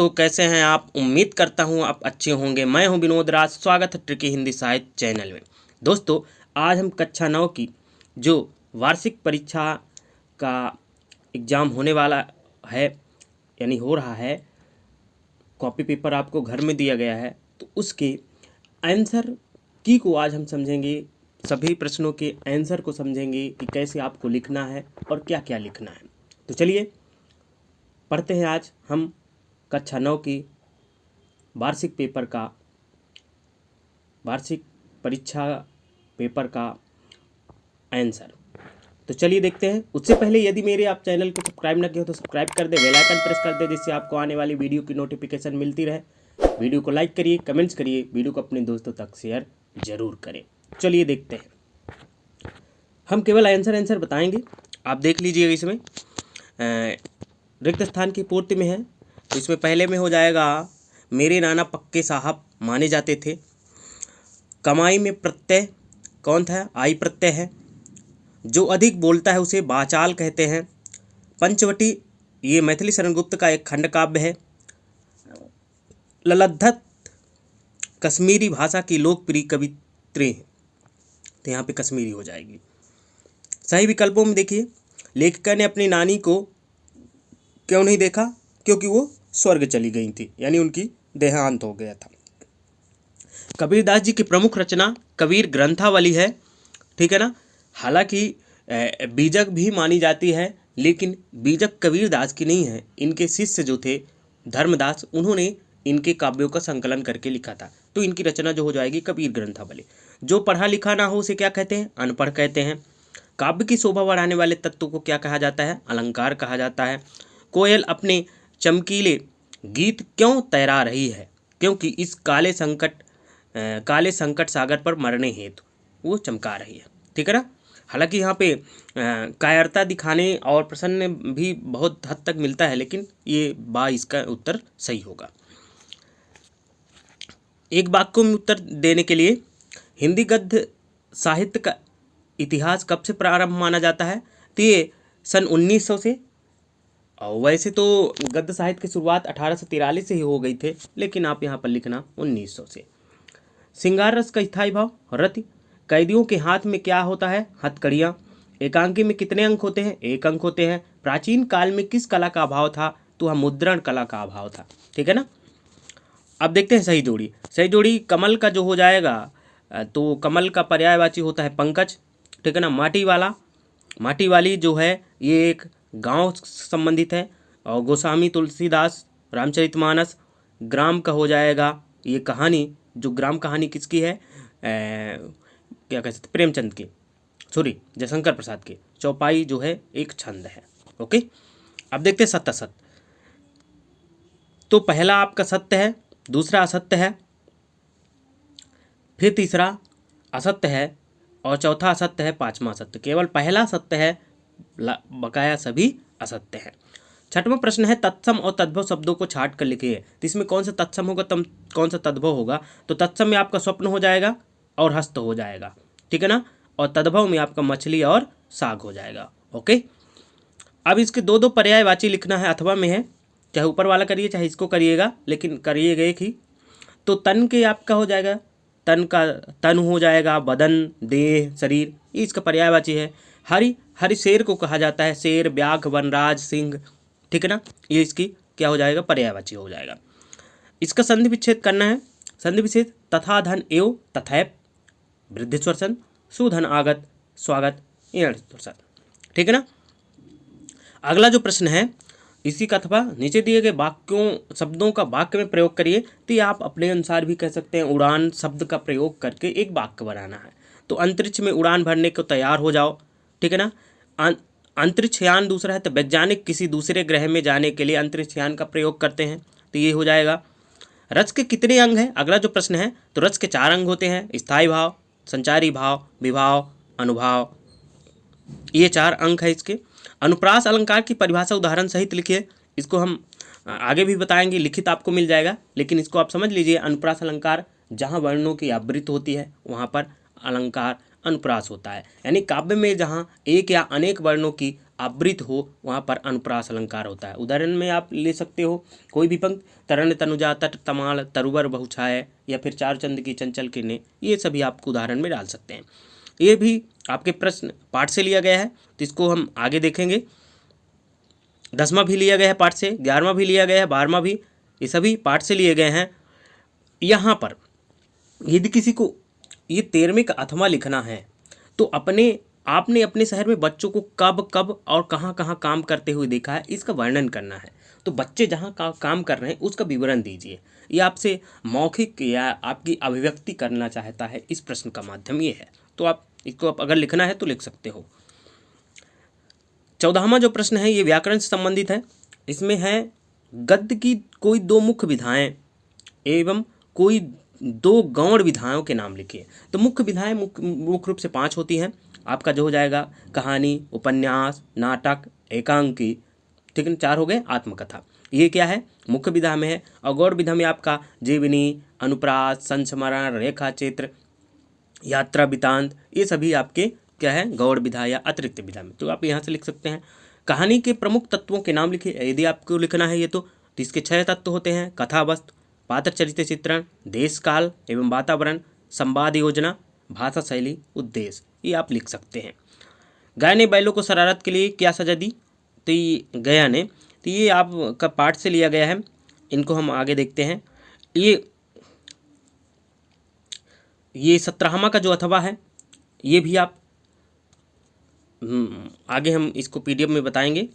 दोस्तों कैसे हैं आप। उम्मीद करता हूं आप अच्छे होंगे। मैं हूं विनोद राज। स्वागत है ट्रिकी हिंदी साहित्य चैनल में। दोस्तों आज हम कक्षा 9 की जो वार्षिक परीक्षा का एग्ज़ाम होने वाला है यानी हो रहा है, कॉपी पेपर आपको घर में दिया गया है, तो उसके आंसर की को आज हम समझेंगे। सभी प्रश्नों के आंसर को समझेंगे कि कैसे आपको लिखना है और क्या क्या लिखना है। तो चलिए पढ़ते हैं आज हम कक्षा 9 की वार्षिक परीक्षा पेपर का आंसर। तो चलिए देखते हैं। उससे पहले यदि मेरे आप चैनल को सब्सक्राइब न किए हो तो सब्सक्राइब कर दे, बेल आइकन प्रेस कर दे, जिससे आपको आने वाली वीडियो की नोटिफिकेशन मिलती रहे। वीडियो को लाइक करिए, कमेंट्स करिए, वीडियो को अपने दोस्तों तक शेयर जरूर करें। चलिए देखते हैं। हम केवल आंसर बताएंगे, आप देख लीजिएगा। इसमें रिक्त स्थान की पूर्ति में है, तो इसमें पहले में हो जाएगा मेरे नाना पक्के साहब माने जाते थे। कमाई में प्रत्यय कौन था? आई प्रत्यय है। जो अधिक बोलता है उसे बाचाल कहते हैं। पंचवटी ये मैथिली शरण गुप्त का एक खंड काव्य है। ललद्धत कश्मीरी भाषा की लोकप्रिय कवित्री हैं, तो यहाँ पे कश्मीरी हो जाएगी। सही विकल्पों में देखिए, लेखिका ने अपनी नानी को क्यों नहीं देखा? क्योंकि वो स्वर्ग चली गई थी, यानी उनकी देहांत हो गया था। कबीरदास जी की प्रमुख रचना कबीर ग्रंथावली है, ठीक है ना। हालांकि बीजक भी मानी जाती है, लेकिन बीजक कबीरदास की नहीं है। इनके शिष्य जो थे धर्मदास, उन्होंने इनके काव्यों का संकलन करके लिखा था। तो इनकी रचना जो हो जाएगी कबीर ग्रंथावली। जो पढ़ा लिखा ना हो उसे क्या कहते हैं? अनपढ़ कहते हैं। काव्य की शोभा बढ़ाने वाले तत्व को क्या कहा जाता है? अलंकार कहा जाता है। कोयल अपने चमकीले गीत क्यों तैरा रही है? क्योंकि इस काले संकट सागर पर मरने हेतु वो चमका रही है, ठीक है ना। हालांकि यहाँ पे कायरता दिखाने और प्रसन्न भी बहुत हद तक मिलता है, लेकिन ये इसका उत्तर सही होगा। एक वाक्य में उत्तर देने के लिए, हिंदी गद्य साहित्य का इतिहास कब से प्रारंभ माना जाता है? तो ये सन 1900 से। और वैसे तो गद्य साहित्य की शुरुआत 1843 से ही हो गई थे, लेकिन आप यहाँ पर लिखना 1900 से। श्रृंगार रस का स्थायी भाव रति। कैदियों के हाथ में क्या होता है? हथकड़ियाँ। एकांकी में कितने अंक होते हैं? 1 अंक होते हैं। प्राचीन काल में किस कला का अभाव था? तो वह मुद्रण कला का अभाव था, ठीक है ना। अब देखते हैं सही जोड़ी। सही जोड़ी कमल का जो हो जाएगा, तो कमल का पर्यायवाची होता है पंकज, ठीक है ना। माटी वाली जो है ये एक गांव संबंधित है। और गोस्वामी तुलसीदास रामचरितमानस। ग्राम का हो जाएगा ये कहानी, जो ग्राम कहानी किसकी है? क्या कह सकते, प्रेमचंद की, सॉरी जयशंकर प्रसाद की। चौपाई जो है एक छंद है। ओके, अब देखते हैं सत्य असत्य। तो पहला आपका सत्य है, दूसरा असत्य है, फिर तीसरा असत्य है, और चौथा असत्य है, पांचवा असत्य। केवल पहला सत्य है, बकाया सभी असत्य हैं। छठवां प्रश्न है, तत्सम और तद्भव शब्दों को छाट कर लिखिए। तो इसमें कौन सा तत्सम होगा, कौन सा तद्भव होगा? तो तत्सम में आपका स्वप्न हो जाएगा और हस्त हो जाएगा, ठीक है ना। और तद्भव में आपका मछली और साग हो जाएगा। ओके, अब इसके दो पर्यायवाची लिखना है, अथवा में है, चाहे ऊपर वाला करिए चाहे इसको करिएगा, लेकिन करिएगा एक ही। तो तन के आपका हो जाएगा, तन हो जाएगा, बदन, देह, शरीर, ये इसका पर्यायवाची है। हरि शेर को कहा जाता है, शेर, व्याघ्र, वनराज, सिंह, ठीक है ना। ये इसकी क्या हो जाएगा? पर्यायवाची हो जाएगा। इसका संधि विच्छेद करना है। संधि विच्छेद, तथा धन एव तथैप, वृद्धि स्वरसन, सुधन आगत स्वागत, स्वरसन, ठीक है ना। अगला जो प्रश्न है इसी का, अथवा नीचे दिए गए वाक्यों शब्दों का वाक्य में प्रयोग करिए। तो ये आप अपने अनुसार भी कह सकते हैं। उड़ान शब्द का प्रयोग करके एक वाक्य बनाना है। तो अंतरिक्ष में उड़ान भरने को तैयार हो जाओ, ठीक है ना। अंतरिक्ष यान दूसरा है, तो वैज्ञानिक किसी दूसरे ग्रह में जाने के लिए अंतरिक्ष यान का प्रयोग करते हैं, तो ये हो जाएगा। रस के कितने अंग हैं? अगला जो प्रश्न है, तो रस के 4 अंग होते हैं, स्थायी भाव, संचारी भाव, विभाव, अनुभाव, ये 4 अंक है इसके। अनुप्रास अलंकार की परिभाषा उदाहरण सहित लिखिए। इसको हम आगे भी बताएंगे, लिखित आपको मिल जाएगा, लेकिन इसको आप समझ लीजिए। अनुप्रास अलंकार जहाँ वर्णों की आवृत्ति होती है वहाँ पर अलंकार अनुप्रास होता है, यानी काव्य में जहाँ एक या अनेक वर्णों की आवृत हो वहाँ पर अनुप्रास अलंकार होता है। उदाहरण में आप ले सकते हो कोई भी पंक्ति, तरन तनुजा तट तमाल तरुवर बहुछाय, या फिर चार चंद की चंचल किरणें, ये सभी आपको उदाहरण में डाल सकते हैं। ये भी आपके प्रश्न पाठ से लिया गया है, तो इसको हम आगे देखेंगे। 10वां भी लिया गया है पाठ से, 11वां भी लिया गया है, 12वां भी, ये सभी पाठ से लिए गए हैं। यहाँ पर यदि किसी को ये 13वें का अथवा लिखना है तो आपने अपने शहर में बच्चों को कब कब और कहाँ कहाँ काम करते हुए देखा है, इसका वर्णन करना है। तो बच्चे जहाँ काम कर रहे हैं उसका विवरण दीजिए। ये आपसे मौखिक या आपकी अभिव्यक्ति करना चाहता है, इस प्रश्न का माध्यम ये है। तो आप इसको अगर लिखना है तो लिख सकते हो। 14वां जो प्रश्न है ये व्याकरण से संबंधित है। इसमें है गद्य की कोई दो मुख्य विधाएं एवं कोई दो गौण विधाओं के नाम लिखिए। तो मुख्य विधाएं मुख्य रूप से 5 होती हैं। आपका जो हो जाएगा कहानी, उपन्यास, नाटक, एकांकी, ठीक है, 4 हो गए। आत्मकथा ये क्या है, मुख्य विधा में है। और गौण विधा में आपका जीवनी, अनुप्रास, संस्मरण, रेखा चित्र, यात्रा वृत्तांत, ये सभी आपके क्या है, गौण विधा या अतिरिक्त विधा में। तो आप यहाँ से लिख सकते हैं कहानी के प्रमुख तत्वों के नाम लिखिए। यदि आपको लिखना है ये तो इसके 6 तत्व होते हैं, कथा वस्तु, पात्र चरित्र चित्रण, देश काल एवं वातावरण, संवाद योजना, भाषा शैली, उद्देश्य, ये आप लिख सकते हैं। गया ने बैलों को शरारत के लिए क्या सजा दी, तो ये गया ने, तो ये आपका पाठ से लिया गया है। इनको हम आगे देखते हैं। ये 17वां का जो अथवा है ये भी आप आगे हम इसको PDF में बताएंगे।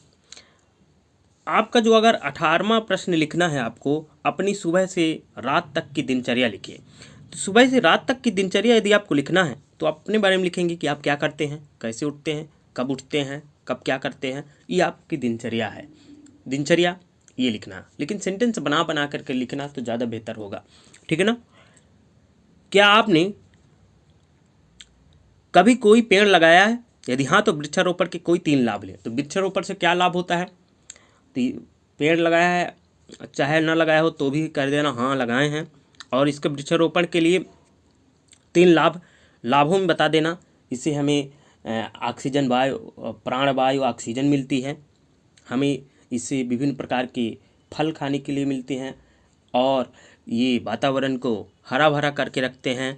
आपका जो अगर 18वां प्रश्न लिखना है आपको, अपनी सुबह से रात तक की दिनचर्या लिखिए। तो सुबह से रात तक की दिनचर्या यदि आपको लिखना है तो आप अपने बारे में लिखेंगे कि आप क्या करते हैं, कैसे उठते हैं, कब उठते हैं, कब क्या करते हैं, ये आपकी दिनचर्या है। दिनचर्या ये लिखना, लेकिन सेंटेंस बना बना करके लिखना तो ज़्यादा बेहतर होगा, ठीक है ना। क्या आपने कभी कोई पेड़ लगाया है, यदि हाँ तो वृक्षारोपण के कोई 3 लाभ लें। तो वृक्षारोपण से क्या लाभ होता है, तो पेड़ लगाया है, चाहे ना लगाया हो तो भी कर देना हाँ लगाए हैं। और इसके वृक्षारोपण के लिए 3 लाभों में बता देना। इससे हमें ऑक्सीजन वायु, प्राणवायु ऑक्सीजन मिलती है, हमें इससे विभिन्न प्रकार के फल खाने के लिए मिलते हैं, और ये वातावरण को हरा भरा करके रखते हैं,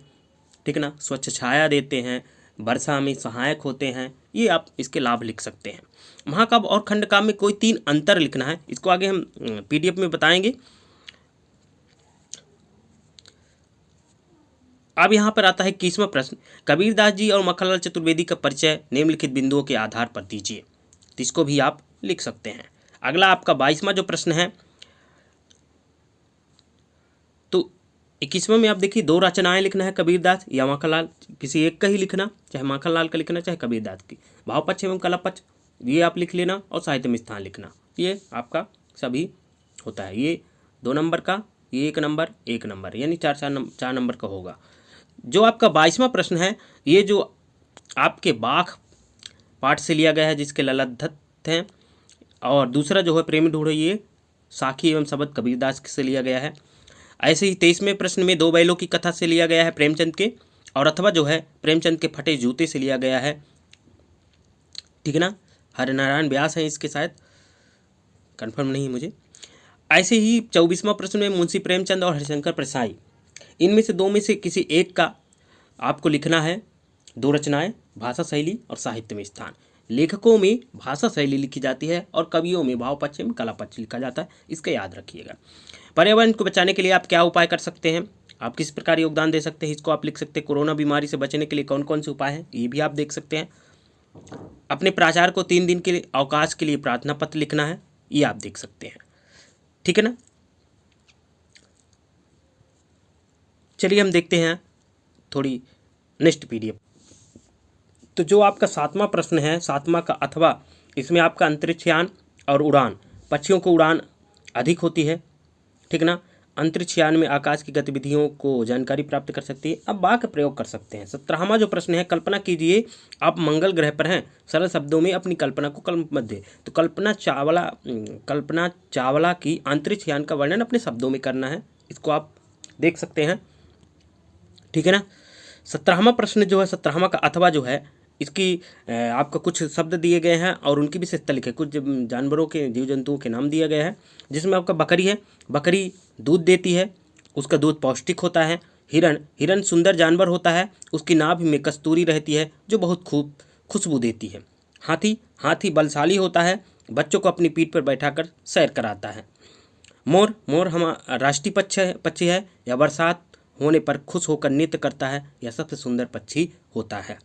ठीक ना, स्वच्छ छाया देते हैं, वर्षा में सहायक होते हैं। ये आप इसके लाभ लिख सकते हैं। महाकाव्य और खंडकाव्य में कोई 3 अंतर लिखना है, इसको आगे हम PDF में बताएंगे। अब यहाँ पर आता है 21वां प्रश्न, कबीरदास जी और मक्खनलाल चतुर्वेदी का परिचय निम्नलिखित बिंदुओं के आधार पर दीजिए। तो इसको भी आप लिख सकते हैं। अगला आपका 22वां जो प्रश्न है, तो 21वें में आप देखिए 2 रचनाएं लिखना है, कबीरदास या मक्खनलाल, किसी एक का ही लिखना, चाहे मक्खनलाल का लिखना चाहे कबीरदास की। भाव पक्ष एवं कला पक्ष ये आप लिख लेना, और साहित्य में स्थान लिखना, ये आपका सभी होता है। ये 2 नंबर का, ये 1 नंबर 1 नंबर, यानी 4 नंबर का होगा। जो आपका 22वां प्रश्न है, ये जो आपके बाख पाठ से लिया गया है, जिसके ललद्धत हैं, और दूसरा जो है प्रेमी ढूंढो, ये साखी एवं शबद कबीरदास से लिया गया है। ऐसे ही 23वें प्रश्न में 2 बैलों की कथा से लिया गया है प्रेमचंद के, और अथवा जो है प्रेमचंद के फटे जूते से लिया गया है, ठीक है ना। हरिनारायण व्यास हैं इसके, शायद कंफर्म नहीं मुझे। ऐसे ही 24वां प्रश्न में मुंशी प्रेमचंद और हरिशंकर प्रसाई, इनमें से 2 में से किसी एक का आपको लिखना है। 2 रचनाएं, भाषा शैली और साहित्य में स्थान। लेखकों में भाषा शैली लिखी जाती है और कवियों में भाव पक्ष में कला पक्ष लिखा जाता है, इसका याद रखिएगा। पर्यावरण को बचाने के लिए आप क्या उपाय कर सकते हैं, आप किस प्रकार योगदान दे सकते हैं, इसको आप लिख सकते हैं। कोरोना बीमारी से बचने के लिए कौन कौन से उपाय हैं, ये भी आप देख सकते हैं। अपने प्राचार्य को 3 दिन के लिए अवकाश के लिए प्रार्थना पत्र लिखना है, ये आप देख सकते हैं, ठीक है ना। चलिए हम देखते हैं थोड़ी नेक्स्ट PDF। तो जो आपका 7वां प्रश्न है, 7वां का अथवा, इसमें आपका अंतरिक्षयान और उड़ान, पक्षियों को उड़ान अधिक होती है, ठीक ना। अंतरिक्षयान में आकाश की गतिविधियों को जानकारी प्राप्त कर सकती है। अब वाक्य प्रयोग कर सकते हैं। 17वां जो प्रश्न है, कल्पना कीजिए आप मंगल ग्रह पर हैं, सरल शब्दों में अपनी कल्पना को कलम मत दे। तो कल्पना चावला की अंतरिक्षयान का वर्णन अपने शब्दों में करना है, इसको आप देख सकते हैं, ठीक है ना। 17वां प्रश्न जो है, 17वां का अथवा जो है, इसकी आपका कुछ शब्द दिए गए हैं और उनकी विशेषता लिखे, कुछ जानवरों के, जीव जंतुओं के नाम दिए गए हैं, जिसमें आपका बकरी है, बकरी दूध देती है, उसका दूध पौष्टिक होता है। हिरन सुंदर जानवर होता है, उसकी नाभि में कस्तूरी रहती है जो बहुत खूब खुशबू देती है। हाथी बलशाली होता है, बच्चों को अपनी पीठ पर बैठाकर सैर कराता है। मोर हमारा राष्ट्रीय पक्षी है, या बरसात होने पर खुश होकर नृत्य करता है, यह सबसे सुंदर पक्षी होता है।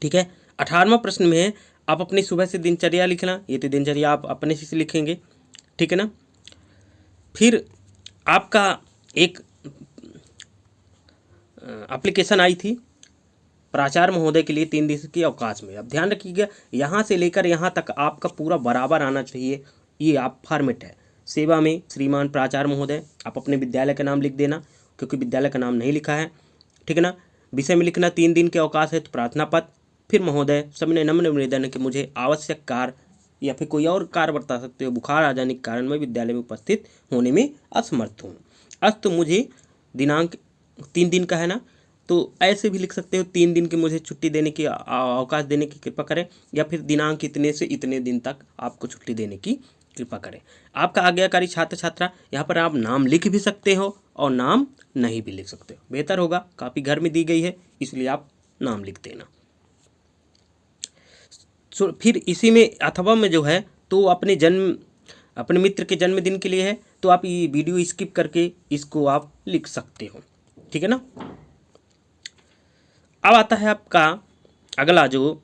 ठीक है। 18वां प्रश्न में है, आप अपनी सुबह से दिनचर्या लिखना। ये तो दिनचर्या आप अपने से लिखेंगे, ठीक है ना। फिर आपका एक एप्लीकेशन आई थी प्राचार्य महोदय के लिए 3 दिन की अवकाश में। अब ध्यान रखिएगा, यहाँ से लेकर यहाँ तक आपका पूरा बराबर आना चाहिए। ये आप फॉर्मेट है। सेवा में श्रीमान प्राचार्य महोदय, आप अपने विद्यालय का नाम लिख देना, क्योंकि विद्यालय का नाम नहीं लिखा है, ठीक है ना। विषय में लिखना 3 दिन के अवकाश है तो प्रार्थना पत्र। फिर महोदय, सबने नम्र निवेदन है कि मुझे आवश्यक कार्य या फिर कोई और कार्य बता सकते हो, बुखार आ जाने के कारण मैं विद्यालय में उपस्थित होने में असमर्थ हूँ। तो मुझे दिनांक 3 दिन का है ना, तो ऐसे भी लिख सकते हो 3 दिन की मुझे छुट्टी देने की, अवकाश देने की कृपा करें, या फिर दिनांक इतने से इतने दिन तक आपको छुट्टी देने की कृपा करें। आपका आज्ञाकारी छात्र छात्रा, यहाँ पर आप नाम लिख भी सकते हो और नाम नहीं भी लिख सकते हो, बेहतर होगा। कापी घर में दी गई है इसलिए आप नाम लिख देना। फिर इसी में अथवा में जो है तो अपने मित्र के जन्मदिन के लिए है, तो आप ये वीडियो स्किप करके इसको आप लिख सकते हो, ठीक है ना। अब आता है आपका अगला जो,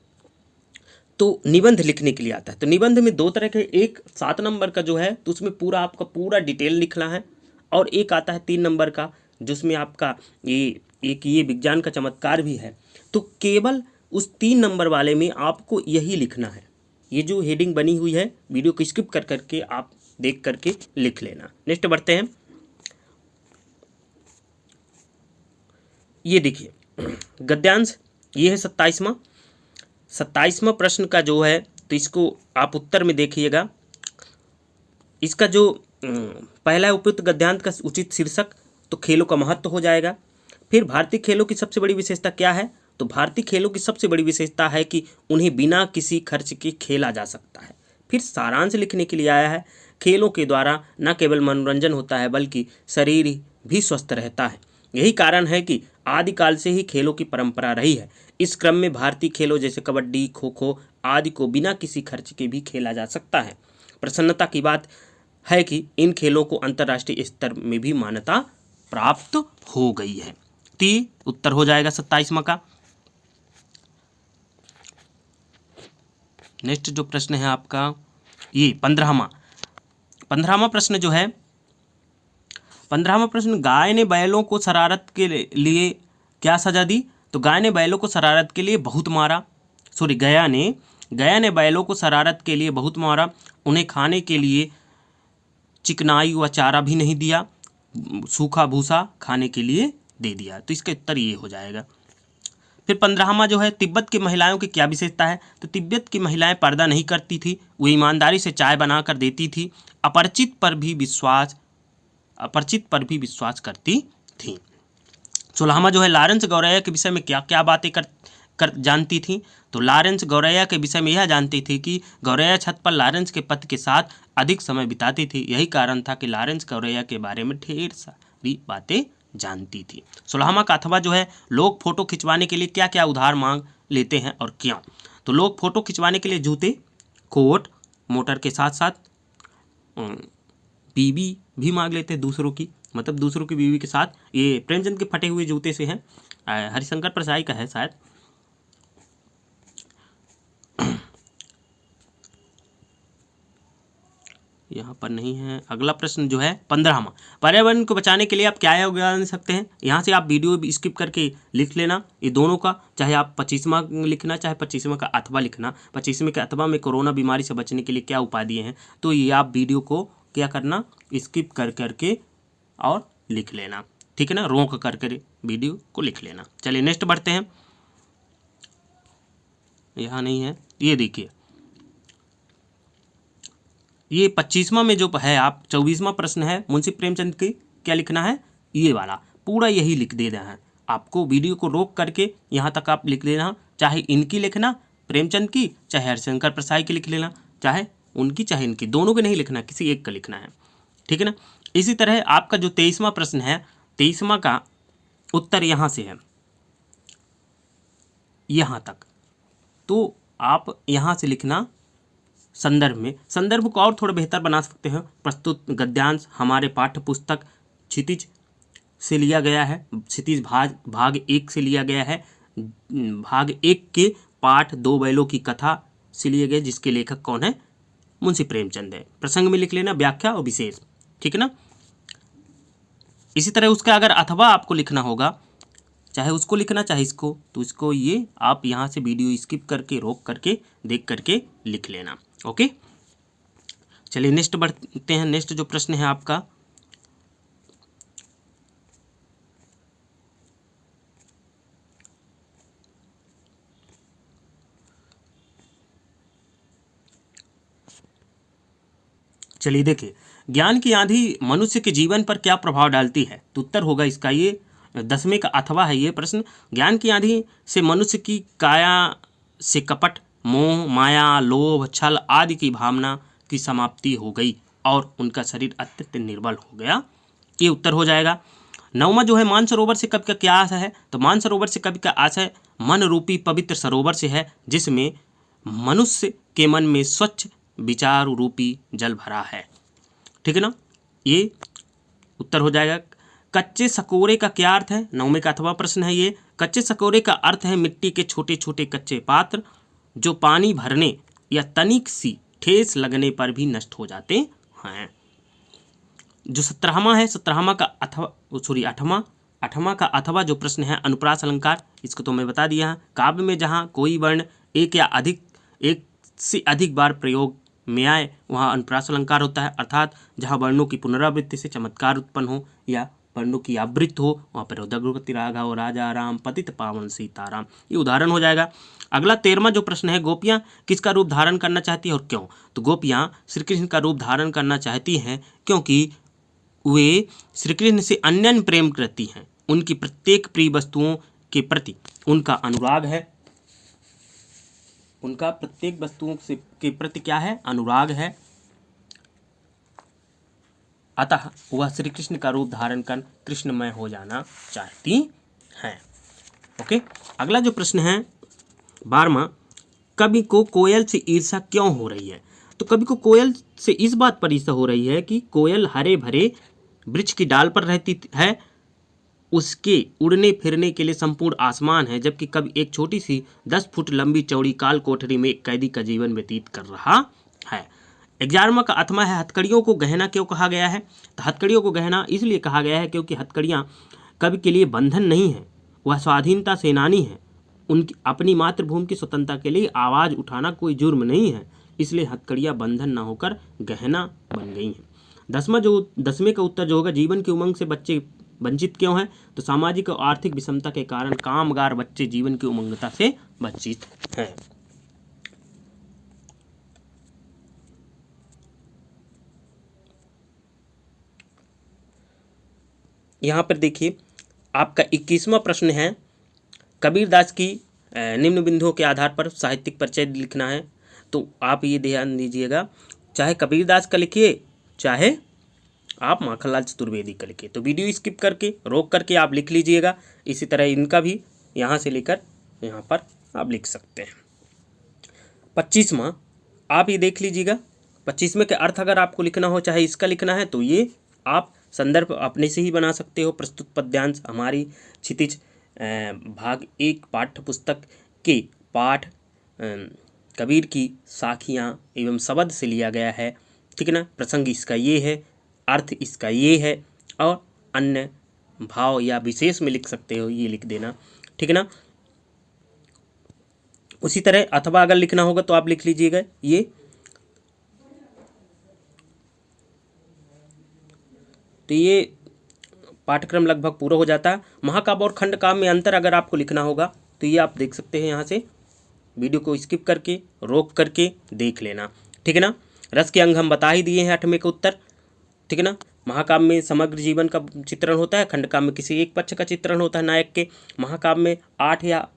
तो निबंध लिखने के लिए आता है। तो निबंध में 2 तरह के, एक 7 नंबर का जो है तो उसमें पूरा आपका पूरा डिटेल लिखना है, और एक आता है 3 नंबर का जिसमें आपका ये विज्ञान का चमत्कार भी है। तो केवल उस 3 नंबर वाले में आपको यही लिखना है। ये जो हेडिंग बनी हुई है, वीडियो को स्किप कर करके आप देख करके लिख लेना। नेक्स्ट बढ़ते हैं। ये देखिए गद्यांश, ये है 27वां प्रश्न का जो है, तो इसको आप उत्तर में देखिएगा। इसका जो पहला उपयुक्त गद्यांश का उचित शीर्षक, तो खेलों का महत्व हो जाएगा। फिर भारतीय खेलों की सबसे बड़ी विशेषता क्या है, तो भारतीय खेलों की सबसे बड़ी विशेषता है कि उन्हें बिना किसी खर्च के खेला जा सकता है। फिर सारांश लिखने के लिए आया है, खेलों के द्वारा न केवल मनोरंजन होता है बल्कि शरीर भी स्वस्थ रहता है। यही कारण है कि आदिकाल से ही खेलों की परंपरा रही है। इस क्रम में भारतीय खेलों जैसे कबड्डी, खो खो आदि को बिना किसी खर्च के भी खेला जा सकता है। प्रसन्नता की बात है कि इन खेलों को अंतर्राष्ट्रीय स्तर में भी मान्यता प्राप्त हो गई है। तो ये उत्तर हो जाएगा 27वां का। नेक्स्ट जो प्रश्न है आपका, ये 15वां प्रश्न जो है, 15वां प्रश्न, गाय ने बैलों को शरारत के लिए क्या सजा दी, तो गाय ने बैलों को शरारत के लिए बहुत मारा। गया ने बैलों को शरारत के लिए बहुत मारा, उन्हें खाने के लिए चिकनाई व चारा भी नहीं दिया, सूखा भूसा खाने के लिए दे दिया। तो इसका उत्तर ये हो जाएगा। फिर 15वां जो है, तिब्बत की महिलाओं की क्या विशेषता है, तो तिब्बत की महिलाएं पर्दा नहीं करती थी, वो ईमानदारी से चाय बनाकर देती थी, अपरिचित पर भी विश्वास करती थी। 16वां जो है, लॉरेंस गौरैया के विषय में क्या क्या बातें कर जानती थी, तो लॉरेंस गौरैया के विषय में यह जानती थी कि गौरैया छत पर लॉरेंस के पति के साथ अधिक समय बिताती थी। यही कारण था कि लॉरेंस गौरैया के बारे में ढेर सारी बातें जानती थी। 16वां का अथवा जो है, लोग फोटो खिंचवाने के लिए क्या क्या उधार मांग लेते हैं और क्यों, तो लोग फोटो खिंचवाने के लिए जूते, कोट, मोटर के साथ साथ बीवी भी मांग लेते हैं दूसरों की, मतलब दूसरों की बीवी के साथ। ये प्रेमचंद के फटे हुए जूते से हैं, हरिशंकर प्रसाई का है शायद। यहाँ पर नहीं है। अगला प्रश्न जो है 15वां, पर्यावरण को बचाने के लिए आप क्या योगदान दे सकते हैं। यहाँ से आप वीडियो भी स्किप करके लिख लेना, ये दोनों का, चाहे आप 25वां लिखना चाहे 25वें का अथवा लिखना। 25वें के अथवा में कोरोना बीमारी से बचने के लिए क्या उपाय दिए हैं, तो ये आप वीडियो को क्या करना, स्किप कर करके और लिख लेना, ठीक है ना, रोक कर वीडियो को लिख लेना। चलिए नेक्स्ट बढ़ते हैं। यहाँ नहीं है, ये देखिए, ये 25वां में जो है, आप 24वां प्रश्न है, मुंशी प्रेमचंद की क्या लिखना है, ये वाला पूरा यही लिख देना है। आपको वीडियो को रोक करके यहाँ तक आप लिख लेना, चाहे इनकी लिखना प्रेमचंद की, चाहे हरिशंकर प्रसाई की लिख लेना, चाहे उनकी चाहे इनकी, दोनों के नहीं लिखना, किसी एक का लिखना है, ठीक है ना। इसी तरह आपका जो 23वां प्रश्न है, 23वां का उत्तर यहाँ से है यहाँ तक, तो आप यहाँ से लिखना संदर्भ में। संदर्भ को और थोड़ा बेहतर बना सकते हो। प्रस्तुत गद्यांश हमारे पाठ्य पुस्तक क्षितिज से लिया गया है, क्षितिज भाग 1 से लिया गया है, भाग 1 के पाठ 2 बैलों की कथा से लिए गए, जिसके लेखक कौन है, मुंशी प्रेमचंद है। प्रसंग में लिख लेना व्याख्या और विशेष, ठीक है ना। इसी तरह उसका अगर अथवा आपको लिखना होगा, चाहे उसको लिखना चाहे इसको, तो इसको ये आप यहाँ से वीडियो स्किप करके रोक करके देख करके लिख लेना। ओके, चलिए नेक्स्ट बढ़ते हैं। नेक्स्ट जो प्रश्न है आपका, चलिए देखिए, ज्ञान की आंधी मनुष्य के जीवन पर क्या प्रभाव डालती है, तो उत्तर होगा इसका ये 10वें का अथवा है ये प्रश्न। ज्ञान की आंधी से मनुष्य की काया से कपट, मोह, माया, लोभ, छल आदि की भावना की समाप्ति हो गई और उनका शरीर अत्यंत निर्बल हो गया, ये उत्तर हो जाएगा। 9वां जो है, मानसरोवर से कवि का क्या आशय है, तो मानसरोवर से कवि का आशय मन रूपी पवित्र सरोवर से है, जिसमें मनुष्य के मन में स्वच्छ विचार रूपी जल भरा है, ठीक है ना, ये उत्तर हो जाएगा। कच्चे सकोरे का क्या अर्थ है, 9वें का अथवा प्रश्न है ये। कच्चे सकोरे का अर्थ है मिट्टी के छोटे छोटे कच्चे पात्र जो पानी भरने या तनिक सी ठेस लगने पर भी नष्ट हो जाते हैं। जो 17वां है, 17वां का अथवा सॉरी 8वां का अथवा जो प्रश्न है, अनुप्रास अलंकार, इसको तो मैं बता दिया है। काव्य में जहाँ कोई वर्ण एक से अधिक बार प्रयोग में आए वहाँ अनुप्रास अलंकार होता है, अर्थात जहाँ वर्णों की पुनरावृत्ति से चमत्कार उत्पन्न हो या वर्णों की आवृत्ति हो, वहाँ पर रघुपति राघव, राजा राम, पतित पावन सीताराम, ये उदाहरण हो जाएगा। अगला 13वां जो प्रश्न है, गोपियाँ किसका रूप धारण करना चाहती है और क्यों, तो गोपियाँ श्री कृष्ण का रूप धारण करना चाहती हैं क्योंकि वे श्री कृष्ण से अन्यन्य प्रेम करती हैं। उनकी प्रत्येक प्रिय वस्तुओं के प्रति उनका अनुराग है, उनका प्रत्येक वस्तुओं से के प्रति क्या है, अनुराग है, अतः वह श्री कृष्ण का रूप धारण कर कृष्णमय हो जाना चाहती हैं। ओके, अगला जो प्रश्न है 12वां, कवि को कोयल से ईर्ष्या क्यों हो रही है, तो कवि को कोयल से इस बात पर ईर्ष्या हो रही है कि कोयल हरे भरे वृक्ष की डाल पर रहती है, उसके उड़ने फिरने के लिए संपूर्ण आसमान है, जबकि कवि एक छोटी सी 10 फुट लंबी चौड़ी काल कोठरी में एक कैदी का जीवन व्यतीत कर रहा है। 11वां का अथवा है, हथकड़ियों को गहना क्यों कहा गया है, तो हथकड़ियों को गहना इसलिए कहा गया है क्योंकि हथकड़ियाँ कवि के लिए बंधन नहीं है, वह स्वाधीनता सेनानी है, उनकी अपनी मातृभूमि की स्वतंत्रता के लिए आवाज़ उठाना कोई जुर्म नहीं है, इसलिए हथकड़ियाँ बंधन न होकर गहना बन गई हैं। 10वें का उत्तर जो होगा, जीवन की उमंग से बच्चे वंचित क्यों हैं, तो सामाजिक और आर्थिक विषमता के कारण कामगार बच्चे जीवन की उमंगता से वंचित हैं। यहाँ पर देखिए, आपका 21वां प्रश्न है, कबीरदास की निम्न बिंदुओं के आधार पर साहित्यिक परिचय लिखना है, तो आप ये ध्यान दीजिएगा, चाहे कबीरदास का लिखिए चाहे आप माखनलाल चतुर्वेदी का लिखिए, तो वीडियो स्किप करके रोक करके आप लिख लीजिएगा। इसी तरह इनका भी यहाँ से लेकर यहाँ पर आप लिख सकते हैं। 25वां आप ये देख लीजिएगा, 25वें के अर्थ अगर आपको लिखना हो, चाहे इसका लिखना है, तो ये आप संदर्भ अपने से ही बना सकते हो। प्रस्तुत पद्यांश हमारी क्षितिज भाग 1 पाठ्य पुस्तक के पाठ कबीर की साखियाँ एवं शब्द से लिया गया है, ठीक है ना। प्रसंग इसका ये है, अर्थ इसका ये है, और अन्य भाव या विशेष में लिख सकते हो, ये लिख देना, ठीक है ना। उसी तरह अथवा अगर लिखना होगा तो आप लिख लीजिएगा ये, तो ये पाठ्यक्रम लगभग पूरा हो जाता है। महाकाव्य और खंड काव्य में अंतर अगर आपको लिखना होगा तो ये आप देख सकते हैं, यहाँ से वीडियो को स्किप करके रोक करके देख लेना, ठीक है ना। रस के अंग हम बता ही दिए हैं 8वें का उत्तर, ठीक है ना। महाकाव्य में समग्र जीवन का चित्रण होता है, खंडकाव्य में किसी एक पक्ष का चित्रण होता है नायक के। महाकाव्य में 8 या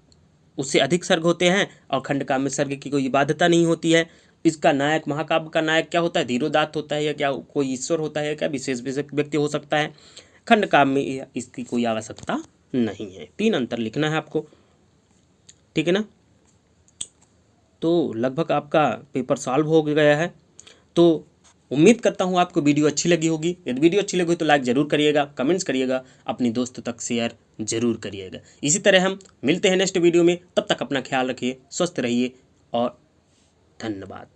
उससे अधिक सर्ग होते हैं और खंडकाव्य में सर्ग की कोई बाध्यता नहीं होती है। इसका नायक, महाकाव्य का नायक क्या होता है? धीरोदात्त होता है या क्या कोई ईश्वर होता है, क्या विशेष व्यक्ति हो सकता है। खंडकाव्य में इसकी कोई आवश्यकता नहीं है। 3 अंतर लिखना है आपको, ठीक है ना। तो लगभग आपका पेपर सॉल्व हो गया है। तो उम्मीद करता हूँ आपको वीडियो अच्छी लगी होगी। यदि वीडियो अच्छी लगी तो लाइक ज़रूर करिएगा, कमेंट्स करिएगा, अपनी दोस्तों तक शेयर ज़रूर करिएगा। इसी तरह हम मिलते हैं नेक्स्ट वीडियो में। तब तक अपना ख्याल रखिए, स्वस्थ रहिए और धन्यवाद।